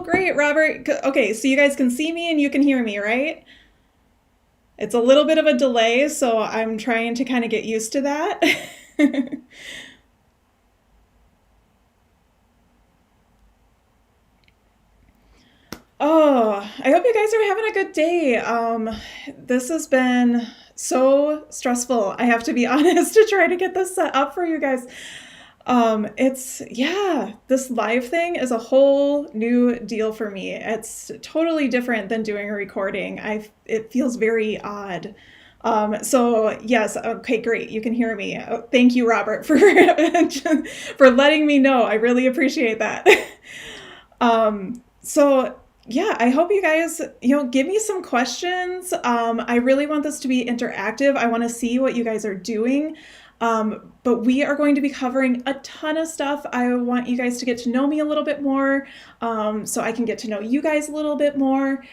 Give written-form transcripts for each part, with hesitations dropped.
great, Robert. Okay, so you guys can see me and you can hear me, right? It's a little bit of a delay, so I'm trying to kind of get used to that. Oh, I hope you guys are having a good day. This has been so stressful. I have to be honest to try to get this set up for you guys. Yeah, this live thing is a whole new deal for me. It's totally different than doing a recording. It feels very odd. So yes, okay, great. You can hear me. Thank you, Robert, for for letting me know. I really appreciate that. So yeah, I hope you guys, give me some questions. I really want this to be interactive. I want to see what you guys are doing. But we are going to be covering a ton of stuff. I want you guys to get to know me a little bit more, so I can get to know you guys a little bit more.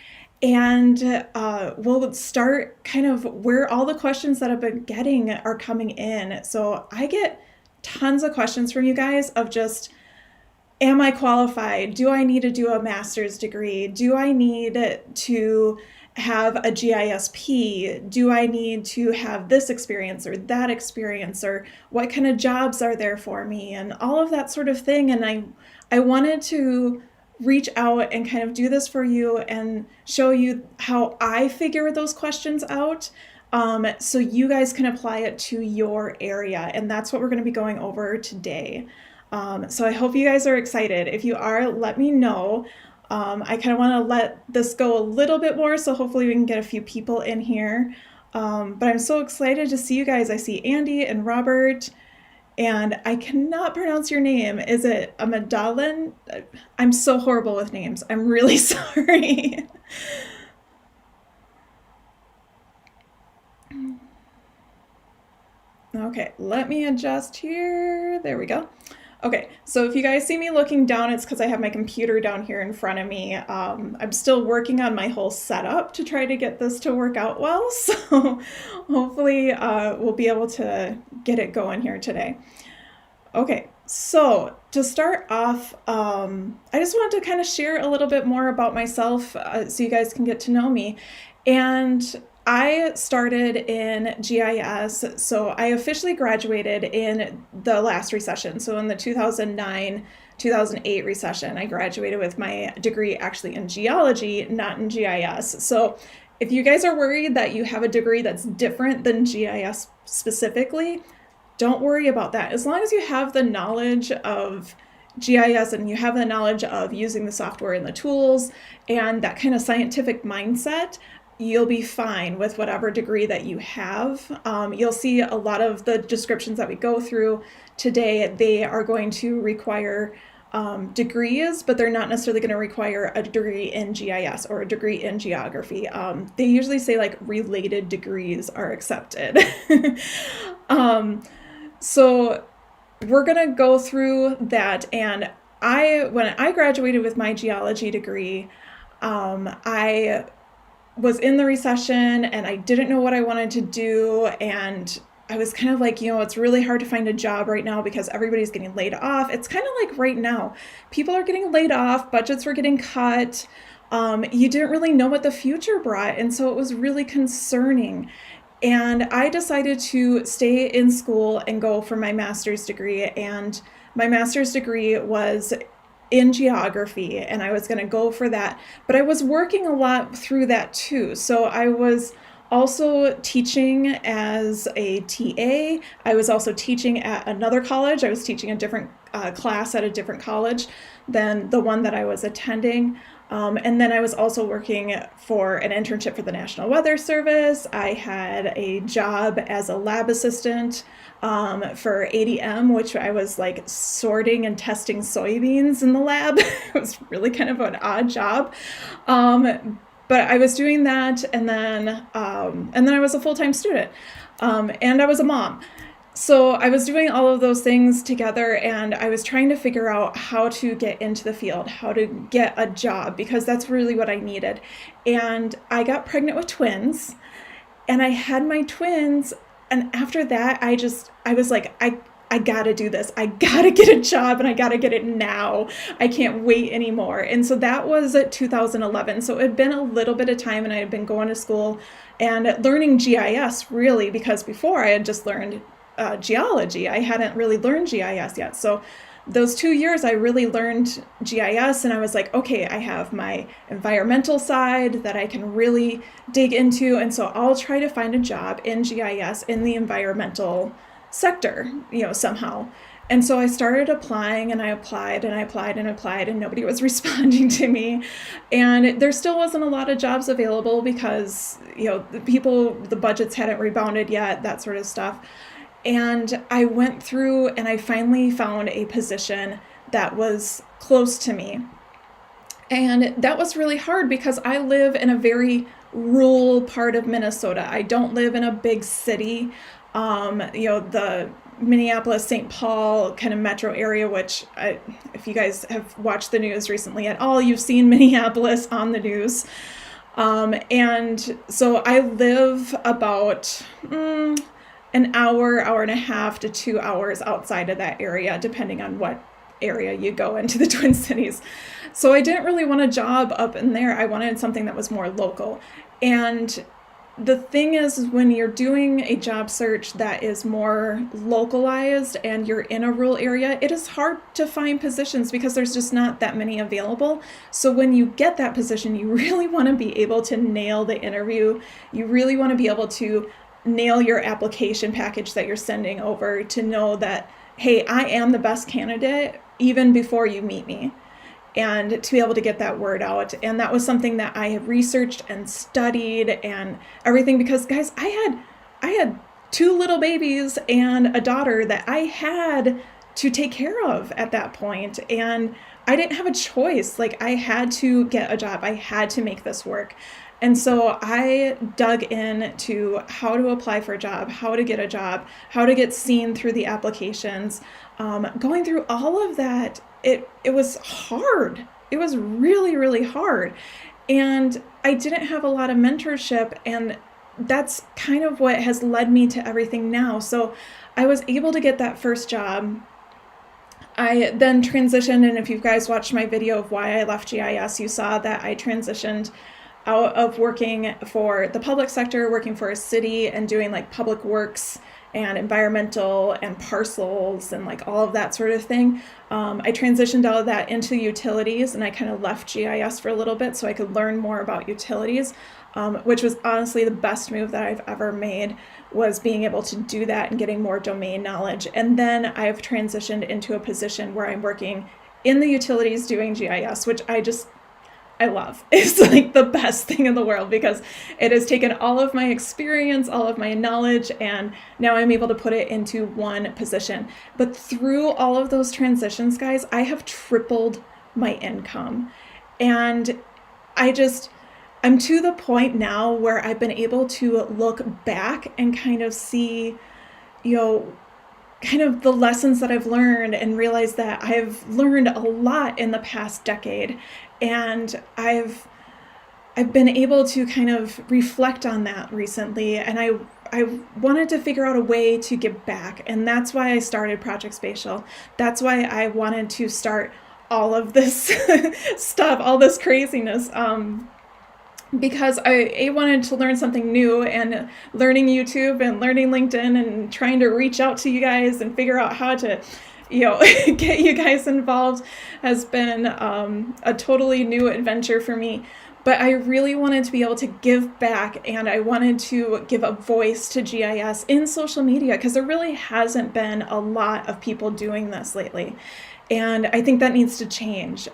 And we'll start kind of where all the questions that I've been getting are coming in. So I get tons of questions from you guys of just, am I qualified? Do I need to do a master's degree? Do I need to have a GISP? Do I need to have this experience or that experience? Or what kind of jobs are there for me? And all of that sort of thing. And I wanted to reach out and kind of do this for you and show you how I figure those questions out. So you guys can apply it to your area. And that's what we're going to be going over today. So I hope you guys are excited. If you are, let me know. I kind of want to let this go a little bit more, so hopefully we can get a few people in here. But I'm so excited to see you guys. I see Andy and Robert, and I cannot pronounce your name. Is it Amadalen? I'm so horrible with names. I'm really sorry. Okay, let me adjust here. There we go. Okay, so if you guys see me looking down, it's because I have my computer down here in front of me. I'm still working on my whole setup to try to get this to work out well, so hopefully we'll be able to get it going here today. Okay, so to start off, I just wanted to kind of share a little bit more about myself so you guys can get to know me. And I started in GIS, so I officially graduated in the last recession. So in the 2009, 2008 recession, I graduated with my degree actually in geology, not in GIS. So if you guys are worried that you have a degree that's different than GIS specifically, don't worry about that. As long as you have the knowledge of GIS and you have the knowledge of using the software and the tools and that kind of scientific mindset, you'll be fine with whatever degree that you have. You'll see a lot of the descriptions that we go through today, they are going to require degrees, but they're not necessarily going to require a degree in GIS or a degree in geography. They usually say like related degrees are accepted. So we're going to go through that. And when I graduated with my geology degree, I was in the recession and I didn't know what I wanted to do. And I was kind of like, it's really hard to find a job right now because everybody's getting laid off. It's kind of like right now, people are getting laid off, budgets were getting cut. You didn't really know what the future brought. And so it was really concerning. And I decided to stay in school and go for my master's degree. And my master's degree was in geography, and I was going to go for that. But I was working a lot through that too. So I was also teaching as a TA. I was also teaching at another college. I was teaching a different class at a different college than the one that I was attending. And then I was also working for an internship for the National Weather Service. I had a job as a lab assistant for ADM, which I was like sorting and testing soybeans in the lab. It was really kind of an odd job. But I was doing that, and then I was a full-time student, and I was a mom. So I was doing all of those things together, and I was trying to figure out how to get into the field, how to get a job, because that's really what I needed. And I got pregnant with twins, and I had my twins, and after that, I was like, I gotta do this. I gotta get a job and I gotta get it now. I can't wait anymore. And so that was 2011. So it had been a little bit of time and I had been going to school and learning GIS really, because before I had just learned geology. I hadn't really learned GIS yet. So those 2 years I really learned GIS and I was like, okay, I have my environmental side that I can really dig into. And so I'll try to find a job in GIS in the environmental sector, somehow. And so I started applying and I applied and I applied and applied and nobody was responding to me. And there still wasn't a lot of jobs available because, the budgets hadn't rebounded yet, that sort of stuff. And I went through and I finally found a position that was close to me. And that was really hard because I live in a very rural part of Minnesota. I don't live in a big city. The Minneapolis, St. Paul kind of metro area, which if you guys have watched the news recently at all, you've seen Minneapolis on the news. And so I live about an hour and a half to 2 hours outside of that area, depending on what area you go into the Twin Cities. So I didn't really want a job up in there. I wanted something that was more local. And the thing is, when you're doing a job search that is more localized and you're in a rural area, it is hard to find positions because there's just not that many available. So when you get that position, you really want to be able to nail the interview. You really want to be able to nail your application package that you're sending over to know that, hey, I am the best candidate even before you meet me. And to be able to get that word out. And that was something that I have researched and studied and everything, because guys, I had 2 little babies and a daughter that I had to take care of at that point. And I didn't have a choice. Like, I had to get a job. I had to make this work. And so I dug into how to apply for a job, how to get a job, how to get seen through the applications. Going through all of that, it was hard. It was really, really hard. And I didn't have a lot of mentorship, and that's kind of what has led me to everything now. So I was able to get that first job. I then transitioned, and if you guys watched my video of why I left GIS, you saw that I transitioned out of working for the public sector, working for a city and doing like public works and environmental and parcels and like all of that sort of thing. I transitioned out of that into utilities, and I kind of left GIS for a little bit so I could learn more about utilities, which was honestly the best move that I've ever made, was being able to do that and getting more domain knowledge. And then I've transitioned into a position where I'm working in the utilities doing GIS, which I love. It's like the best thing in the world because it has taken all of my experience, all of my knowledge, and now I'm able to put it into one position. But through all of those transitions, guys, I have tripled my income. And I'm to the point now where I've been able to look back and kind of see, kind of the lessons that I've learned and realize that I've learned a lot in the past decade. And I've been able to kind of reflect on that recently, and I wanted to figure out a way to give back, and that's why I started Project Spatial. That's why I wanted to start all of this stuff, all this craziness, because I wanted to learn something new, and learning YouTube and learning LinkedIn and trying to reach out to you guys and figure out how to get you guys involved has been a totally new adventure for me. But I really wanted to be able to give back, and I wanted to give a voice to GIS in social media because there really hasn't been a lot of people doing this lately. And I think that needs to change.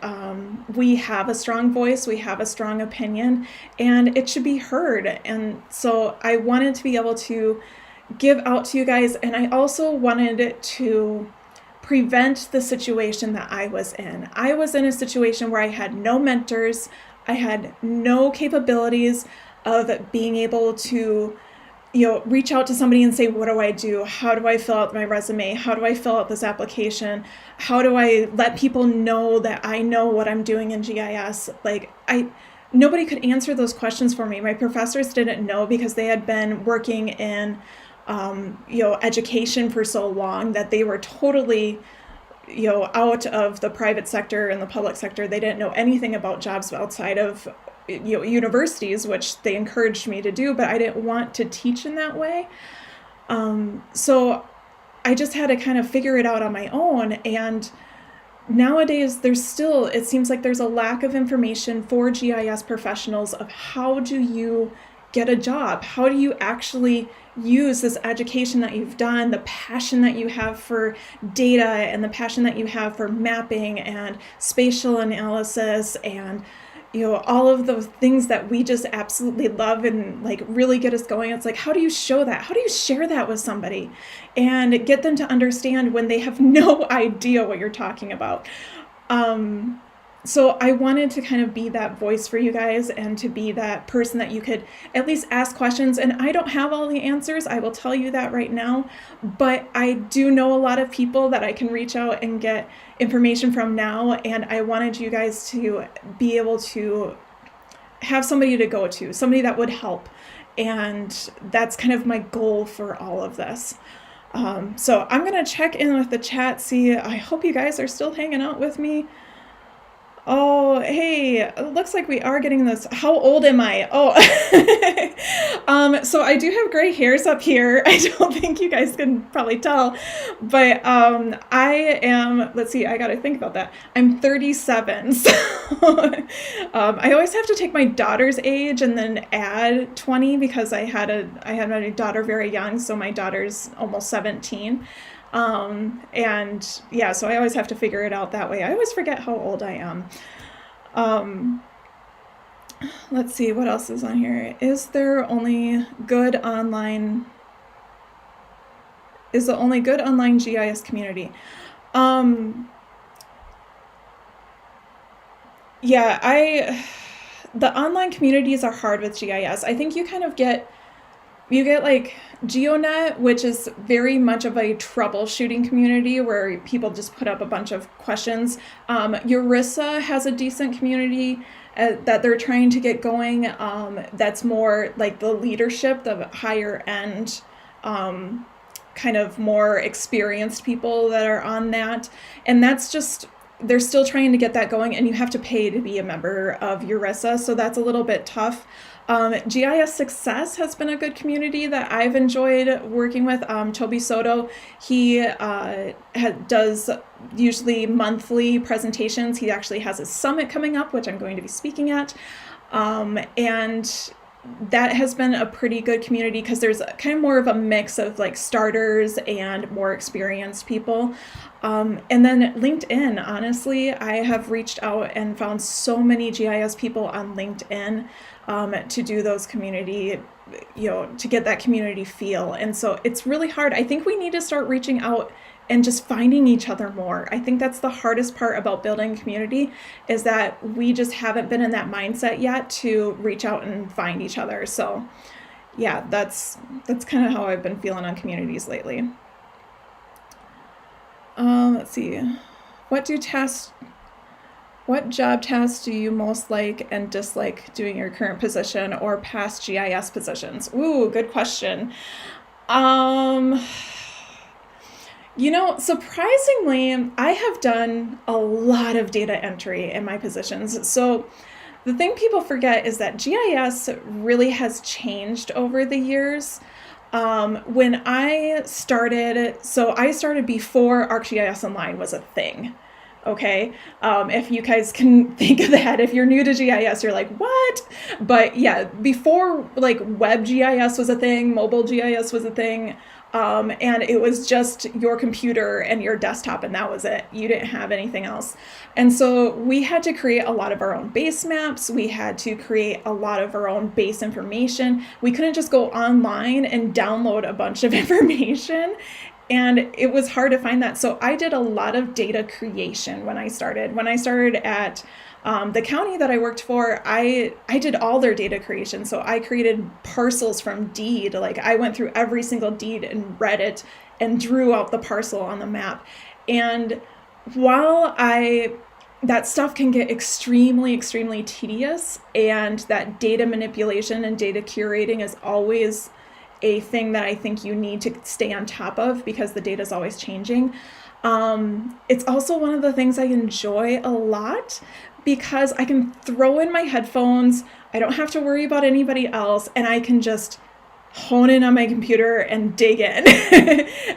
We have a strong voice, we have a strong opinion, and it should be heard. And so I wanted to be able to give out to you guys, and I also wanted to prevent the situation that I was in. I was in a situation where I had no mentors, I had no capabilities of being able to, reach out to somebody and say, what do I do? How do I fill out my resume? How do I fill out this application? How do I let people know that I know what I'm doing in GIS? Nobody could answer those questions for me. My professors didn't know because they had been working in education for so long that they were totally, out of the private sector and the public sector. They didn't know anything about jobs outside of, universities, which they encouraged me to do, but I didn't want to teach in that way. So I just had to kind of figure it out on my own. And nowadays, it seems like there's a lack of information for GIS professionals of how do you get a job? How do you actually use this education that you've done, the passion that you have for data and the passion that you have for mapping and spatial analysis and all of those things that we just absolutely love and like really get us going. It's like, how do you show that? How do you share that with somebody and get them to understand when they have no idea what you're talking about? So I wanted to kind of be that voice for you guys and to be that person that you could at least ask questions. And I don't have all the answers. I will tell you that right now. But I do know a lot of people that I can reach out and get information from now. And I wanted you guys to be able to have somebody to go to, somebody that would help. And that's kind of my goal for all of this. So I'm going to check in with the chat, see, I hope you guys are still hanging out with me. Oh, hey, it looks like we are getting this. How old am I? Oh, so I do have gray hairs up here. I don't think you guys can probably tell, but I am, let's see, I got to think about that. I'm 37. So I always have to take my daughter's age and then add 20 because I had my daughter very young. So my daughter's almost 17. And yeah, so I always have to figure it out that way. I always forget how old I am. Let's see what else is on here. Is the only good online GIS community? Yeah, the online communities are hard with GIS. I think you kind of get like GeoNet, which is very much of a troubleshooting community where people just put up a bunch of questions. Eurissa has a decent community that they're trying to get going. That's more like the leadership, the higher end, kind of more experienced people that are on that. And that's just, they're still trying to get that going, and you have to pay to be a member of Eurissa, so that's a little bit tough. GIS Success has been a good community that I've enjoyed working with. Toby Soto, he does usually monthly presentations. He actually has a summit coming up, which I'm going to be speaking at. And that has been a pretty good community because there's kind of more of a mix of like starters and more experienced people. And then LinkedIn, honestly, I have reached out and found so many GIS people on LinkedIn to do those community, to get that community feel. And so it's really hard. I think we need to start reaching out and just finding each other more. I think that's the hardest part about building a community, is that we just haven't been in that mindset yet to reach out and find each other. So yeah, that's kind of how I've been feeling on communities lately. Let's see. What job tasks do you most like and dislike doing your current position or past GIS positions? Ooh, good question. Surprisingly, I have done a lot of data entry in my positions. So the thing people forget is that GIS really has changed over the years. When I started before ArcGIS Online was a thing. Okay. If you guys can think of that, if you're new to GIS, you're like, what? But yeah, before like web GIS was a thing, mobile GIS was a thing. And it was just your computer and your desktop, and that was it. You didn't have anything else. And so we had to create a lot of our own base maps. We had to create a lot of our own base information. We couldn't just go online and download a bunch of information. And it was hard to find that. So I did a lot of data creation when I started. When I started at the county that I worked for, I did all their data creation. So I created parcels from deed. Like I went through every single deed and read it and drew out the parcel on the map. And while that stuff can get extremely, extremely tedious, and that data manipulation and data curating is always a thing that I think you need to stay on top of because the data is always changing. It's also one of the things I enjoy a lot because I can throw in my headphones, I don't have to worry about anybody else, and I can just hone in on my computer and dig in.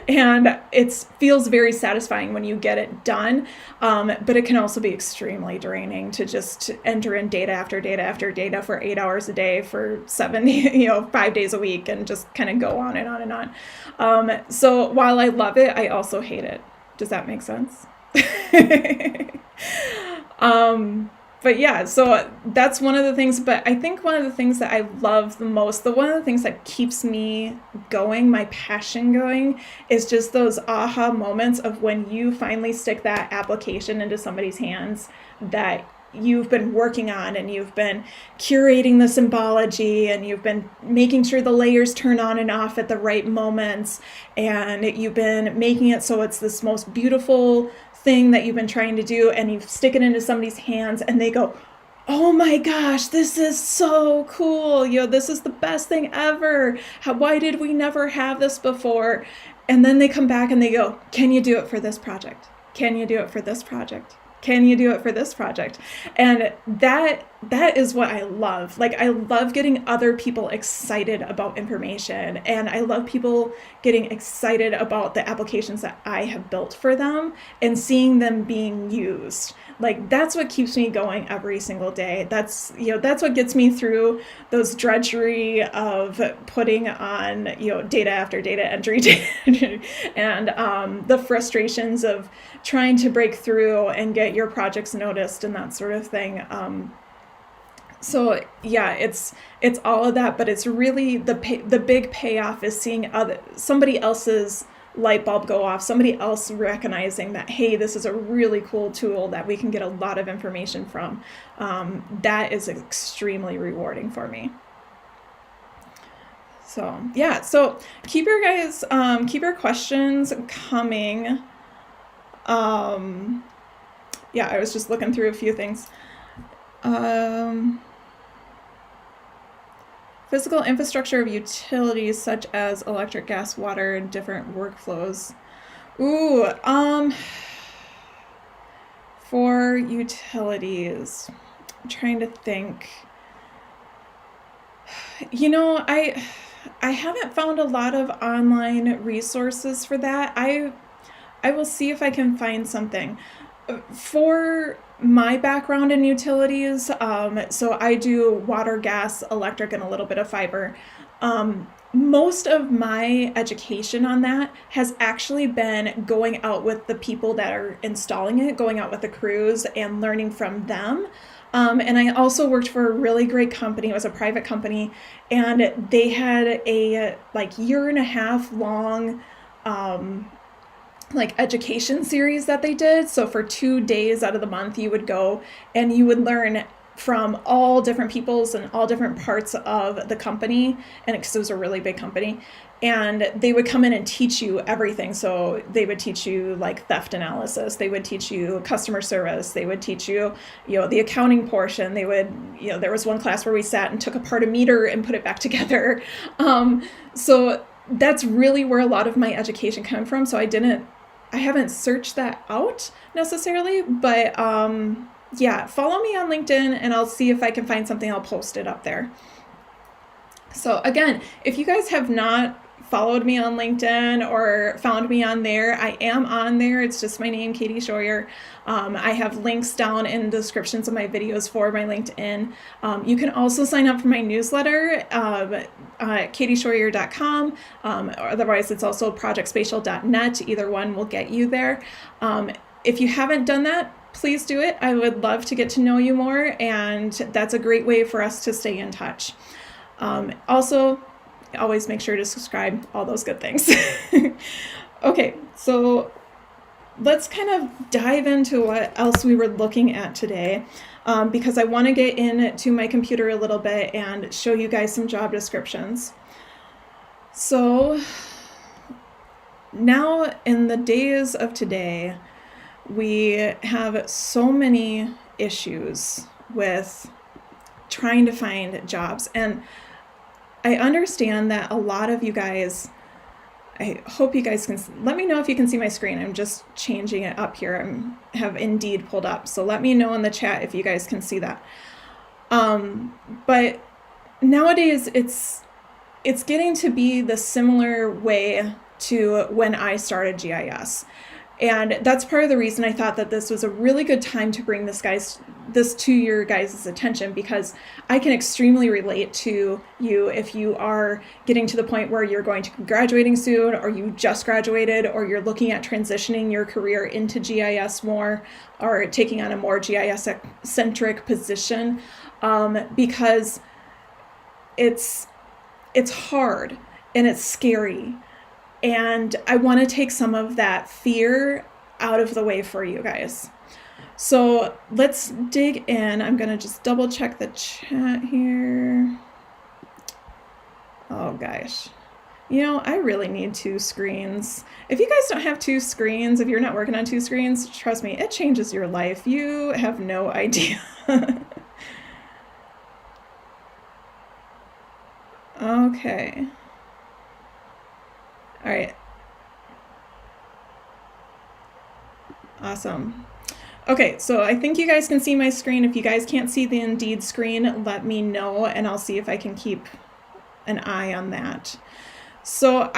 And it feels very satisfying when you get it done, but it can also be extremely draining to just enter in data after data after data for 8 hours a day for 5 days a week, and just kind of go on and on and on. So while I love it, I also hate it. Does that make sense? But yeah, so that's one of the things, but I think one of the things that I love the most, one of the things that keeps me going, my passion going, is just those aha moments of when you finally stick that application into somebody's hands that you've been working on, and you've been curating the symbology, and you've been making sure the layers turn on and off at the right moments, and you've been making it so it's this most beautiful thing that you've been trying to do, and you stick it into somebody's hands and they go, oh my gosh, this is so cool, this is the best thing ever, why did we never have this before? And then they come back and they go, can you do it for this project? Can you do it for this project? Can you do it for this project? And that is what I love. Like, I love getting other people excited about information, and I love people getting excited about the applications that I have built for them and seeing them being used. Like, that's what keeps me going every single day. That's what gets me through those drudgery of putting on, data after data entry and the frustrations of trying to break through and get your projects noticed and that sort of thing. So yeah, it's all of that, but it's really the big payoff is seeing somebody else's light bulb go off, somebody else recognizing that, hey, this is a really cool tool that we can get a lot of information from. That is extremely rewarding for me. So yeah, so keep your questions coming. Yeah, I was just looking through a few things. Physical infrastructure of utilities such as electric, gas, water, and different workflows. Ooh, for utilities, I'm trying to think. I haven't found a lot of online resources for that. I will see if I can find something. For my background in utilities, so I do water, gas, electric, and a little bit of fiber. Most of my education on that has actually been going out with the people that are installing it, going out with the crews and learning from them. And I also worked for a really great company. It was a private company, and they had a year and a half long education series that they did. So for 2 days out of the month, you would go and you would learn from all different peoples and all different parts of the company, and because it was a really big company, and they would come in and teach you everything. So they would teach you theft analysis, they would teach you customer service, they would teach you, the accounting portion. They would, there was one class where we sat and took apart a meter and put it back together. So that's really where a lot of my education came from. So I haven't searched that out necessarily, but yeah, follow me on LinkedIn and I'll see if I can find something. I'll post it up there. So again, if you guys have not followed me on LinkedIn or found me on there, I am on there. It's just my name, Katie Scheuer. I have links down in the descriptions of my videos for my LinkedIn. You can also sign up for my newsletter at katiescheuer.com. Otherwise, it's also projectspatial.net. Either one will get you there. If you haven't done that, please do it. I would love to get to know you more, and that's a great way for us to stay in touch. Also, always make sure to subscribe, all those good things. Okay, so let's kind of dive into what else we were looking at today, because I want to get into my computer a little bit and show you guys some job descriptions. So now in the days of today, we have so many issues with trying to find jobs, and I understand that a lot of you guys, I hope you guys can let me know if you can see my screen. I'm just changing it up here. I have Indeed pulled up, so let me know in the chat if you guys can see that. But nowadays it's getting to be the similar way to when I started GIS. And that's part of the reason I thought that this was a really good time to bring this to your guys' attention, because I can extremely relate to you if you are getting to the point where you're going to be graduating soon, or you just graduated, or you're looking at transitioning your career into GIS more, or taking on a more GIS-centric position, because it's hard and it's scary. And I want to take some of that fear out of the way for you guys. So let's dig in. I'm going to just double check the chat here. Oh gosh. I really need 2 screens. If you guys don't have 2 screens, if you're not working on 2 screens, trust me, it changes your life. You have no idea. Okay. All right. Awesome. Okay, so I think you guys can see my screen. If you guys can't see the Indeed screen, let me know and I'll see if I can keep an eye on that. So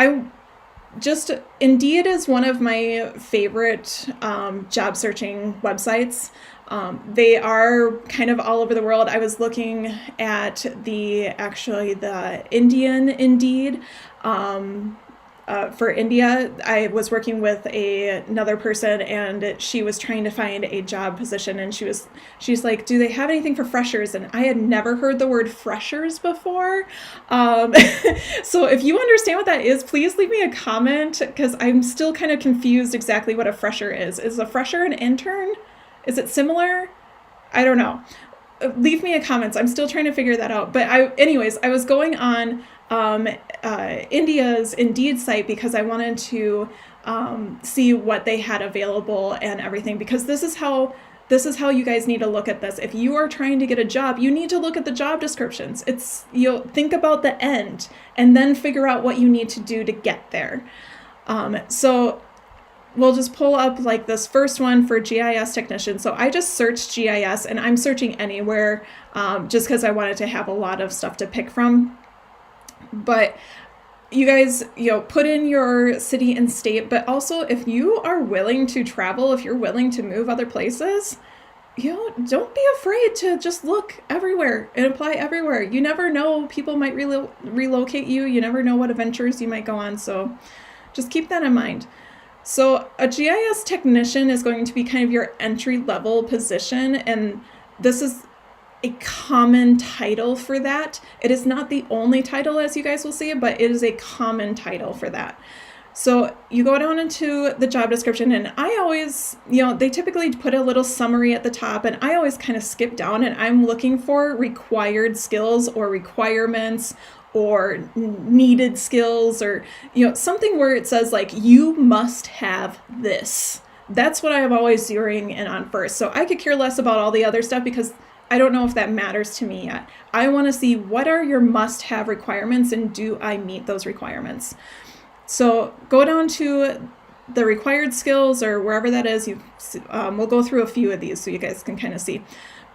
Indeed is one of my favorite job searching websites. They are kind of all over the world. I was looking at the Indian Indeed. For India, I was working with another person, and she was trying to find a job position, and she's like, do they have anything for freshers? And I had never heard the word freshers before. So if you understand what that is, please leave me a comment, because I'm still kind of confused exactly what a fresher is. Is a fresher an intern? Is it similar? I don't know. Leave me a comment. I'm still trying to figure that out. But I was going on India's Indeed site because I wanted to see what they had available and everything, because this is how you guys need to look at this. If you are trying to get a job, you need to look at the job descriptions. Think about the end and then figure out what you need to do to get there. So we'll just pull up like this first one for GIS technician. So I just searched GIS, and I'm searching anywhere just because I wanted to have a lot of stuff to pick from. But you guys, put in your city and state, but also if you are willing to travel, if you're willing to move other places, don't be afraid to just look everywhere and apply everywhere. You never know, people might relocate you. You never know what adventures you might go on. So just keep that in mind. So a GIS technician is going to be kind of your entry-level position, and this is a common title for that. It is not the only title, as you guys will see, but it is a common title for that. So you go down into the job description, and I always, they typically put a little summary at the top, and I always kind of skip down, and I'm looking for required skills or requirements or needed skills, or something where it says like, you must have this. That's what I'm always zeroing in on first. So I could care less about all the other stuff, because I don't know if that matters to me yet. I want to see what are your must-have requirements, and do I meet those requirements? So go down to the required skills, or wherever that is. We'll go through a few of these so you guys can kind of see.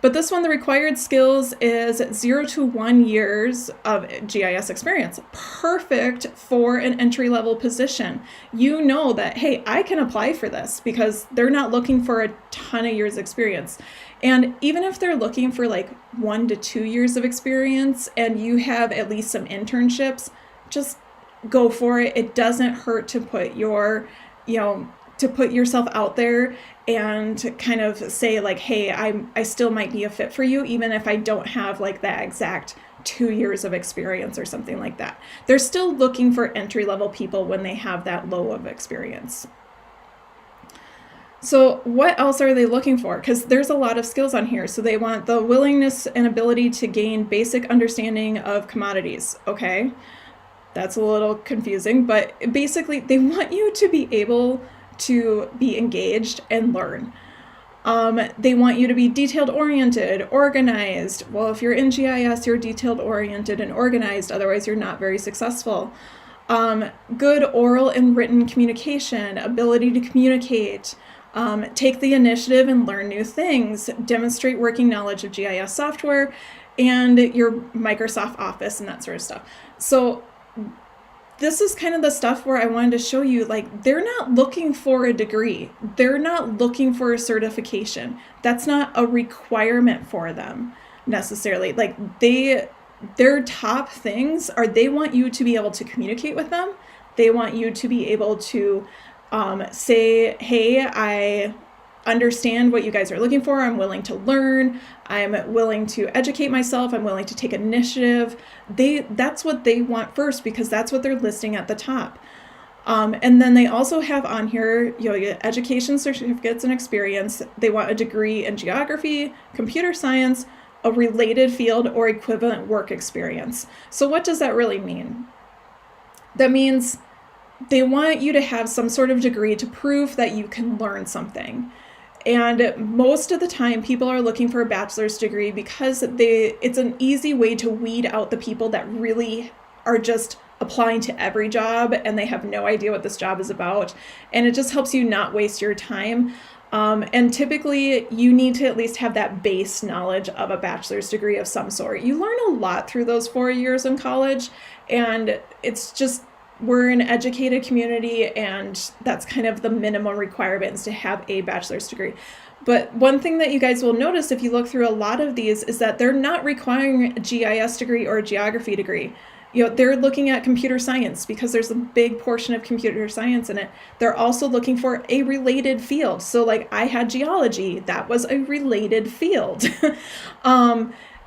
But this one, the required skills is 0 to 1 years of GIS experience. Perfect for an entry-level position. You know that, hey, I can apply for this because they're not looking for a ton of years experience. And even if they're looking for like 1 to 2 years of experience and you have at least some internships, just go for it. It doesn't hurt to put yourself out there and kind of say like, hey, I still might be a fit for you, even if I don't have like that exact 2 years of experience or something like that. They're still looking for entry-level people when they have that low of experience. So what else are they looking for? Because there's a lot of skills on here. So they want the willingness and ability to gain basic understanding of commodities. Okay, that's a little confusing, but basically they want you to be able to be engaged and learn. They want you to be detailed oriented, organized. Well, if you're in GIS, you're detailed oriented and organized, otherwise you're not very successful. Good oral and written communication, ability to communicate, take the initiative and learn new things, demonstrate working knowledge of GIS software and your Microsoft Office and that sort of stuff. So this is kind of the stuff where I wanted to show you, like, they're not looking for a degree. They're not looking for a certification. That's not a requirement for them necessarily. Like, their top things are they want you to be able to communicate with them. They want you to be able to say, hey, I understand what you guys are looking for. I'm willing to learn. I'm willing to educate myself. I'm willing to take initiative. That's what they want first, because that's what they're listing at the top. And then they also have on here, education certificates and experience. They want a degree in geography, computer science, a related field, or equivalent work experience. So what does that really mean? That means they want you to have some sort of degree to prove that you can learn something. And most of the time, people are looking for a bachelor's degree because it's an easy way to weed out the people that really are just applying to every job and they have no idea what this job is about. And it just helps you not waste your time. And typically, you need to at least have that base knowledge of a bachelor's degree of some sort. You learn a lot through those 4 years in college, and it's just, we're an educated community, and that's kind of the minimum requirements to have a bachelor's degree. But one thing that you guys will notice if you look through a lot of these is that they're not requiring a GIS degree or a geography degree. They're looking at computer science because there's a big portion of computer science in it. They're also looking for a related field. So like I had geology, that was a related field.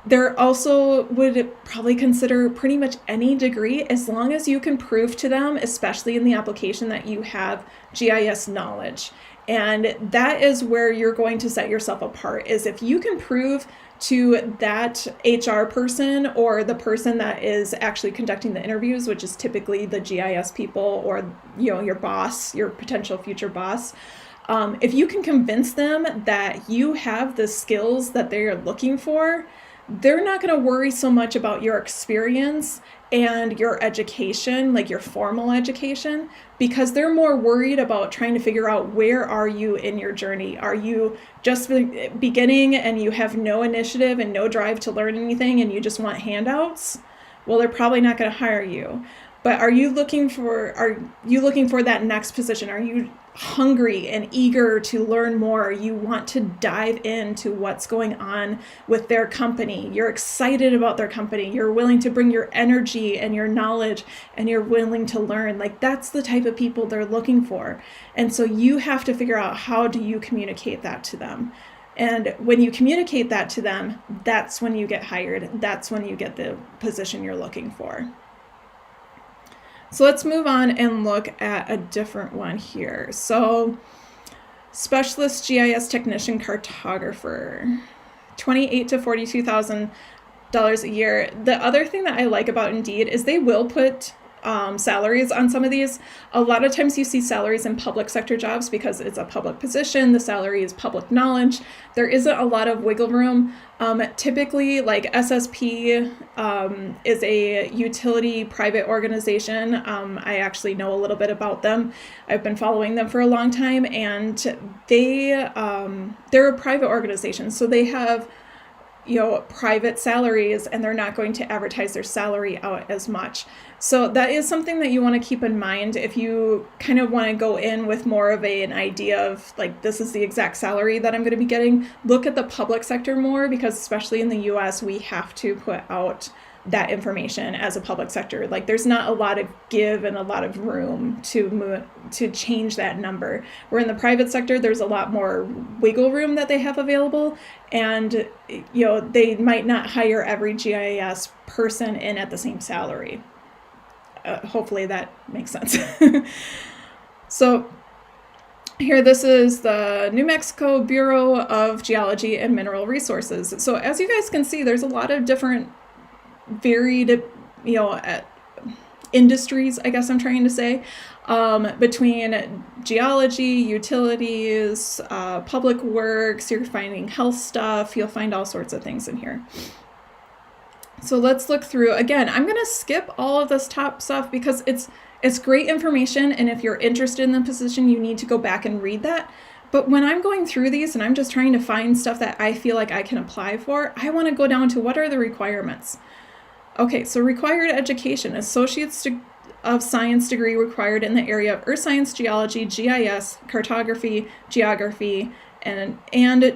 They're also would probably consider pretty much any degree as long as you can prove to them, especially in the application, that you have GIS knowledge. And that is where you're going to set yourself apart, is if you can prove to that HR person or the person that is actually conducting the interviews, which is typically the GIS people or your boss, your potential future boss. If you can convince them that you have the skills that they're looking for, they're not going to worry so much about your experience and your education, like your formal education, because they're more worried about trying to figure out, where are you in your journey? Are you just beginning and you have no initiative and no drive to learn anything and you just want handouts? Well, they're probably not going to hire you. But are you looking for that next position? Are you hungry and eager to learn more? You want to dive into what's going on with their company. You're excited about their company. You're willing to bring your energy and your knowledge, and you're willing to learn. Like, that's the type of people they're looking for. And so you have to figure out, how do you communicate that to them? And when you communicate that to them, that's when you get hired. That's when you get the position you're looking for. So let's move on and look at a different one here. So specialist GIS technician cartographer, $28,000 to $42,000 a year. The other thing that I like about Indeed is they will put salaries on some of these. A lot of times you see salaries in public sector jobs because it's a public position. The salary is public knowledge. There isn't a lot of wiggle room. Typically, like SSP is a utility private organization. I actually know a little bit about them. I've been following them for a long time, and they're a private organization, so they have private salaries, and they're not going to advertise their salary out as much. So that is something that you want to keep in mind if you kind of want to go in with more of an idea of, like, this is the exact salary that I'm going to be getting. Look at the public sector more, because especially in the US, we have to put out that information as a public sector. Like, there's not a lot of give and a lot of room to change that number. Where in the private sector, there's a lot more wiggle room that they have available, and they might not hire every GIS person in at the same salary. Hopefully that makes sense. So here, this is the New Mexico Bureau of Geology and Mineral Resources. So as you guys can see, there's a lot of different varied, industries, I guess I'm trying to say, between geology, utilities, public works. You're finding health stuff. You'll find all sorts of things in here. So let's look through. Again, I'm going to skip all of this top stuff because it's great information, and if you're interested in the position, you need to go back and read that. But when I'm going through these and I'm just trying to find stuff that I feel like I can apply for, I want to go down to what are the requirements. Okay, so required education, Associates of Science degree required in the area of earth science, geology, GIS, cartography, geography, and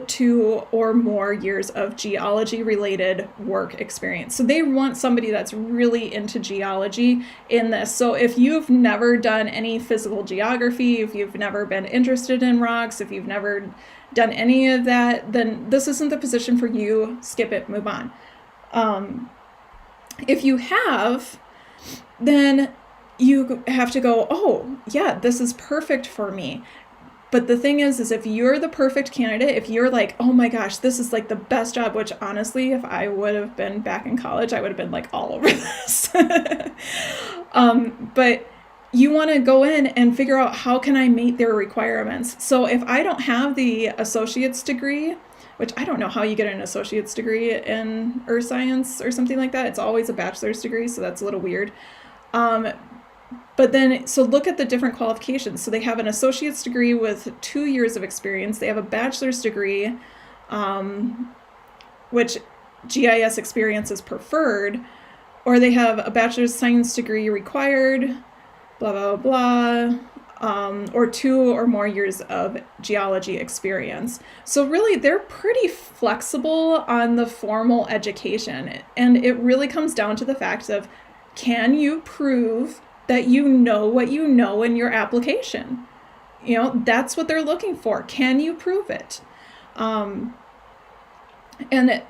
2 or more years of geology-related work experience. So they want somebody that's really into geology in this. So if you've never done any physical geography, if you've never been interested in rocks, if you've never done any of that, then this isn't the position for you. Skip it, move on. If you have, then you have to go, oh, yeah, this is perfect for me. But the thing is if you're the perfect candidate, if you're like, oh my gosh, this is like the best job, which honestly, if I would have been back in college, I would have been like all over this. But you want to go in and figure out how can I meet their requirements. So if I don't have the associate's degree, which I don't know how you get an associate's degree in earth science or something like that. It's always a bachelor's degree, so that's a little weird. But then, so look at the different qualifications. So they have an associate's degree with 2 years of experience. They have a bachelor's degree, which GIS experience is preferred, or they have a bachelor's science degree required, blah, blah, blah, or 2 or more years of geology experience. So really, they're pretty flexible on the formal education. And it really comes down to the fact of, can you prove that you know what you know in your application? You know, that's what they're looking for. Can you prove it? And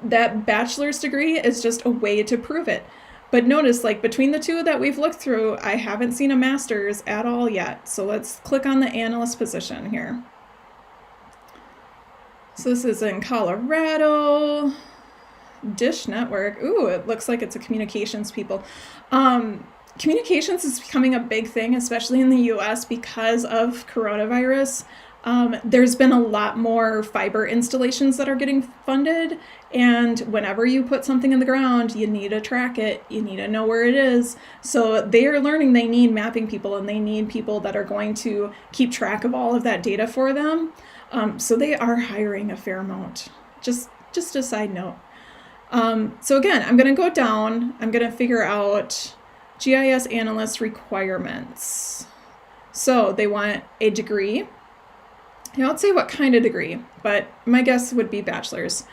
that bachelor's degree is just a way to prove it. But notice, like between the two that we've looked through, I haven't seen a master's at all yet. So let's click on the analyst position here. So this is in Colorado. Dish Network. Ooh, it looks like it's a communications people. Communications is becoming a big thing, especially in the US because of coronavirus. There's been a lot more fiber installations that are getting funded, and whenever you put something in the ground, you need to track it, you need to know where it is. So they are learning they need mapping people, and they need people that are going to keep track of all of that data for them. So they are hiring a fair amount. Just a side note. So again, I'm going to go down, I'm going to figure out GIS analyst requirements. So they want a degree. I won't say what kind of degree, but my guess would be bachelor's.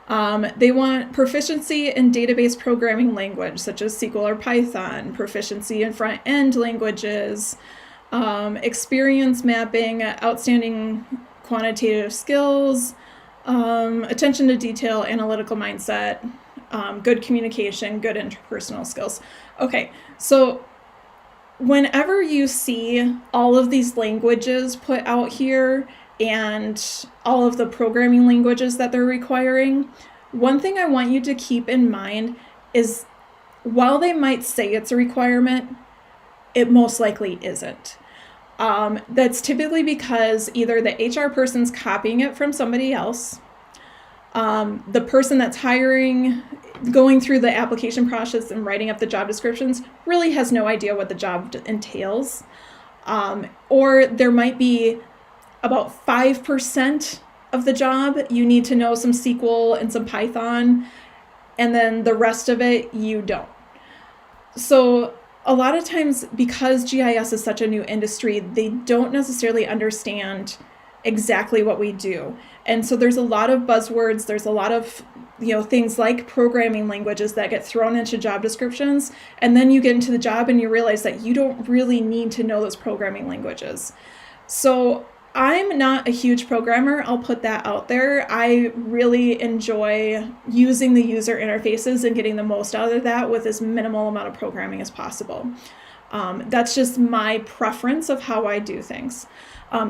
They want proficiency in database programming language, such as SQL or Python, proficiency in front-end languages, experience mapping, outstanding quantitative skills, attention to detail, analytical mindset, good communication, good interpersonal skills. Okay, so whenever you see all of these languages put out here and all of the programming languages that they're requiring, one thing I want you to keep in mind is while they might say it's a requirement, it most likely isn't. That's typically because either the HR person's copying it from somebody else, the person that's hiring, going through the application process and writing up the job descriptions really has no idea what the job entails, or there might be about 5% of the job you need to know some SQL and some Python, and then the rest of it you don't. So a lot of times, because GIS is such a new industry, they don't necessarily understand exactly what we do. And so there's a lot of buzzwords, there's a lot of things like programming languages that get thrown into job descriptions, and then you get into the job and you realize that you don't really need to know those programming languages. So I'm not a huge programmer, I'll put that out there. I really enjoy using the user interfaces and getting the most out of that with as minimal amount of programming as possible. That's just my preference of how I do things.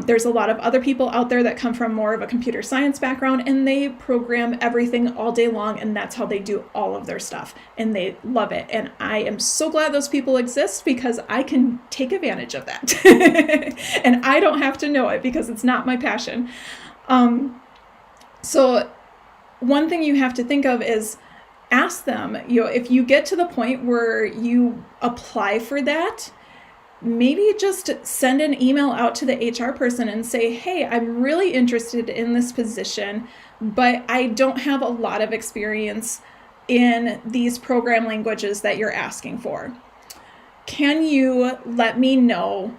There's a lot of other people out there that come from more of a computer science background, and they program everything all day long, and that's how they do all of their stuff, and they love it. And I am so glad those people exist, because I can take advantage of that. And I don't have to know it because it's not my passion. So one thing you have to think of is ask them, if you get to the point where you apply for that, maybe just send an email out to the HR person and say, hey, I'm really interested in this position, but I don't have a lot of experience in these program languages that you're asking for. Can you let me know,